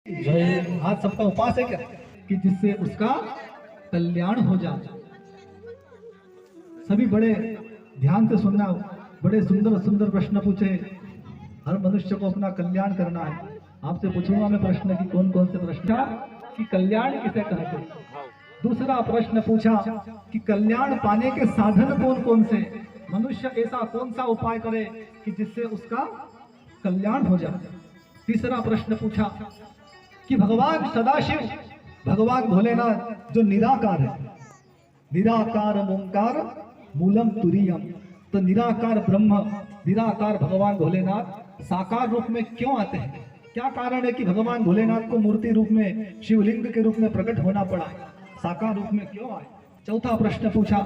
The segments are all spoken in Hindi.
आज सबका उपास है क्या कि जिससे उसका कल्याण हो जाए। सभी बड़े ध्यान से सुनना, बड़े सुंदर सुंदर प्रश्न पूछे। हर मनुष्य को अपना कल्याण करना है। आपसे पूछूंगा मैं प्रश्न कि कौन कौन से प्रश्न कि कल्याण किसे कहते हैं। दूसरा प्रश्न पूछा कि कल्याण पाने के साधन कौन कौन से, मनुष्य ऐसा कौन सा उपाय करे कि जिससे उसका कल्याण हो जाए। तीसरा प्रश्न पूछा कि भगवान सदाशिव, भगवान भोलेनाथ जो निराकार है, निराकार ओंकार मूलम तुरीयम, तो निराकार ब्रह्म, निराकार भगवान भोलेनाथ साकार रूप में क्यों आते हैं? क्या कारण है कि भगवान भोलेनाथ को मूर्ति रूप में, शिवलिंग के रूप में प्रकट होना पड़ा, साकार रूप में क्यों आए? चौथा प्रश्न पूछा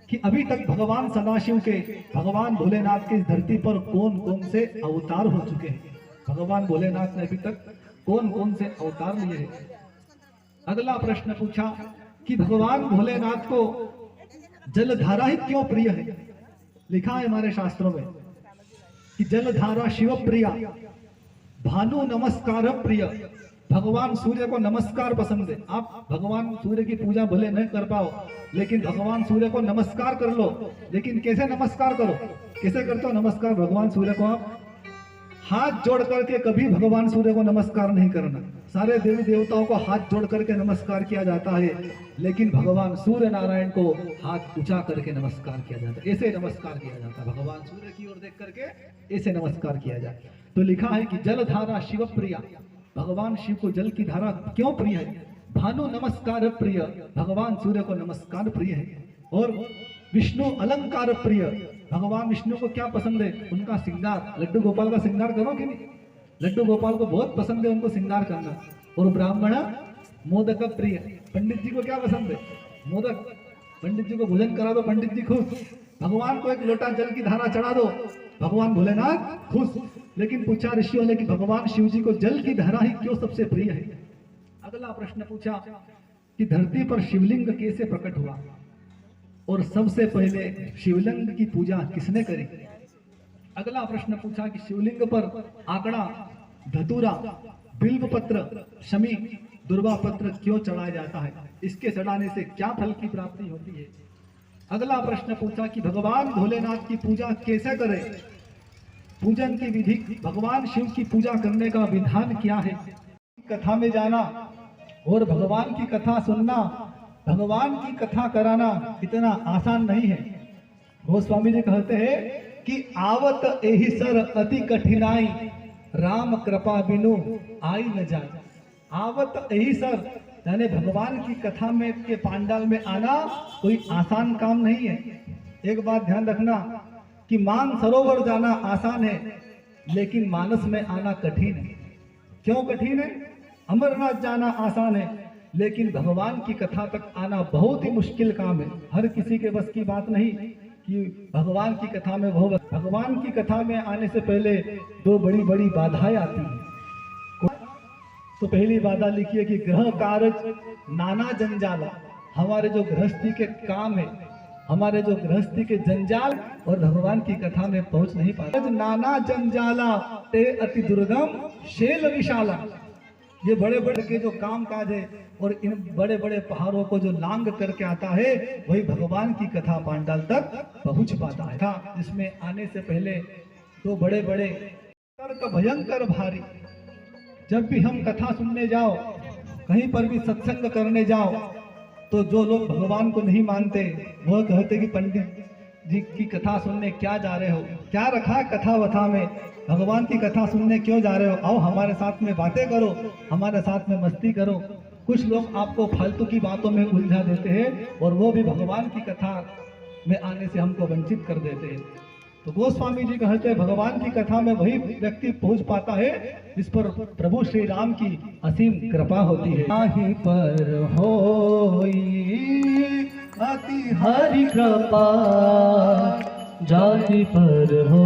कि अभी तक भगवान सदाशिव के, भगवान भोलेनाथ के इस धरती पर कौन कौन से अवतार हो चुके हैं। भगवान भोलेनाथ ने अभी तक कौन कौन से अवतार लिए हैं। अगला प्रश्न पूछा कि भगवान भोलेनाथ को जलधारा ही क्यों प्रिय है। लिखा है हमारे शास्त्रों में कि जलधारा शिव प्रिया, भानु नमस्कार प्रिय। भगवान सूर्य को नमस्कार पसंद है। आप भगवान सूर्य की पूजा भले नहीं कर पाओ, लेकिन भगवान सूर्य को नमस्कार कर लो। लेकिन कैसे नमस्कार करो, कैसे करते हो नमस्कार भगवान सूर्य को? आप हाथ जोड़ करके कभी भगवान सूर्य को नमस्कार नहीं करना। सारे देवी देवताओं को हाथ जोड़ करके नमस्कार किया जाता है, लेकिन भगवान सूर्य नारायण को हाथ ऊंचा करके नमस्कार किया जाता है। ऐसे नमस्कार किया जाता है, भगवान सूर्य की ओर देख करके ऐसे नमस्कार किया जाए। तो लिखा है कि जलधारा शिव प्रिया, भगवान शिव को जल की धारा क्यों प्रिय है। भानु नमस्कार प्रिय, भगवान सूर्य को नमस्कार प्रिय है। और विष्णु अलंकार प्रिय, भगवान विष्णु को क्या पसंद है? उनका श्रृंगार। लड्डू गोपाल का श्रृंगार करो कि नहीं? लड्डू गोपाल को बहुत पसंद है उनको श्रृंगार करना। और ब्राह्मण मोदक प्रिय, पंडित जी को क्या पसंद है? मोदक। पंडित जी को भोजन करा दो, पंडित जी खुश। भगवान को एक लोटा जल की धारा चढ़ा दो, भगवान भोलेनाथ खुश। लेकिन पूछा ऋषियों ने कि भगवान शिव जी को जल की धारा ही क्यों सबसे प्रिय है। अगला प्रश्न पूछा कि धरती पर शिवलिंग कैसे प्रकट हुआ और सबसे पहले शिवलिंग की पूजा किसने करी। अगला प्रश्न पूछा कि शिवलिंग पर आकड़ा, धतूरा, बिल्व पत्र, शमी, दुर्वा पत्र क्यों चढ़ाया जाता है, इसके चढ़ाने से क्या फल की प्राप्ति होती है। अगला प्रश्न पूछा कि भगवान भोलेनाथ की पूजा कैसे करें, पूजन की विधि, भगवान शिव की पूजा करने का विधान क्या है। कथा में जाना और भगवान की कथा सुनना, भगवान की कथा कराना इतना आसान नहीं है। गोस्वामी जी कहते हैं कि आवत एहि सर अति कठिनाई, राम कृपा बिनु आई न जाए। आवत एहि सर यानी भगवान की कथा में के पांडाल में आना कोई आसान काम नहीं है। एक बात ध्यान रखना कि मान सरोवर जाना आसान है, लेकिन मानस में आना कठिन है। क्यों कठिन है? अमरनाथ जाना आसान है, लेकिन भगवान की कथा तक आना बहुत ही मुश्किल काम है। हर किसी के बस की बात नहीं कि भगवान की कथा में वो, भगवान की कथा में आने से पहले दो बड़ी बड़ी बाधाएं आती हैं। तो पहली बाधा लिखिए कि ग्रह कार्य नाना जंजाला, हमारे जो गृहस्थी के काम है, हमारे जो गृहस्थी के जंजाल और भगवान की कथा में पहुंच नहीं पाते। नाना जंजाला ते अति दुर्गम शेल विशाला, ये बड़े बड़े के जो काम काज है और इन बड़े बड़े पहाड़ों को जो लांग करके आता है, वही भगवान की कथा पांडाल तक पहुंच पाता है। जिसमें आने से पहले दो बड़े बड़े भयंकर भारी। जब भी हम कथा सुनने जाओ, कहीं पर भी सत्संग करने जाओ, तो जो लोग भगवान को नहीं मानते वो कहते कि पंडित जी की कथा सुनने क्या जा रहे हो, क्या रखा है कथा वथा में, भगवान की कथा सुनने क्यों जा रहे हो, आओ हमारे साथ में बातें करो, हमारे साथ में मस्ती करो। कुछ लोग आपको फालतू की बातों में उलझा देते हैं और वो भी भगवान की कथा में आने से हमको वंचित कर देते हैं। तो गोस्वामी जी कहते हैं भगवान की कथा में वही व्यक्ति पहुंच पाता है जिस पर प्रभु श्री राम की असीम कृपा होती है। ताहि पर होई अति हरि कृपा, जाति पर हो